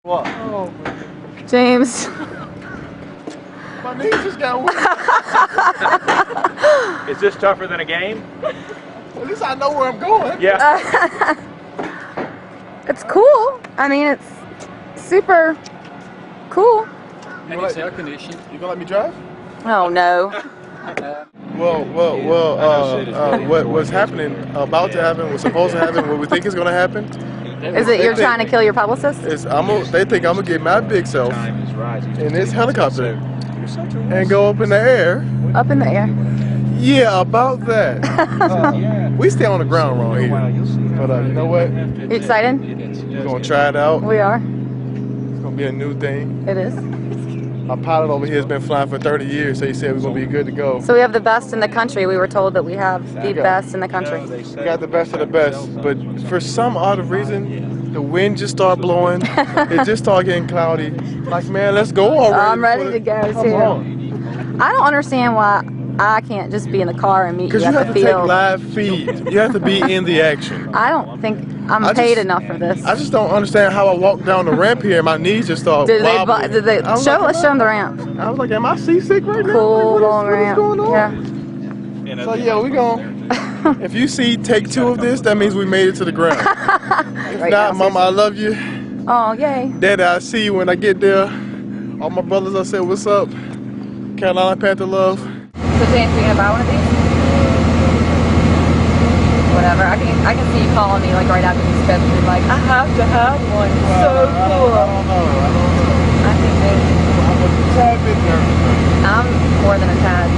What? Oh, James. my knees just got weak. Is this tougher than a game? At least I know where I'm going. Yeah. It's cool. I mean, it's super cool. and it's air conditioned. You gonna let me drive? Oh no. What's happening, about to happen, what's supposed to happen, what we think is going to happen. Is it you're trying to kill your publicist? They think I'm going to get my big self in this helicopter and go up in the air. Up in the air. Yeah, about that. We stay on the ground around here. But you know what? You excited? We're going to try it out. We are. It's going to be a new thing. It is. Our pilot over here has been flying for 30 years, so he said we're going to be good to go. So we have the best in the country. We were told that we have the best in the country. We got the best of the best, but for some odd reason, the wind just started blowing. It just started getting cloudy. Like, man, let's go already. I'm ready to go too. I don't understand why I can't just be in the car and meet you Because at you have the to take field. live feed. You have to be in the action. I don't think I'm paid enough for this. I just don't understand how I walked down the ramp here and my knees just started wobbling. Did they I was show like, us them the ramp? I was like, am I seasick right now? Cool Like, long what is ramp. going on? Yeah. So yeah, we gon'. If you see take 2 of this, that means we made it to the ground. If Right not, now, Mama, I love you. Oh, yay. Daddy, I'll see you when I get there. All my brothers, I said, what's up? Carolina Panther love. So James, we gonna buy one of these? Whatever. I can see you calling me like right after these trips and like, I have to have one. So cool. I don't know. I think maybe. I'm a tad bit nervous. I'm more than a tad.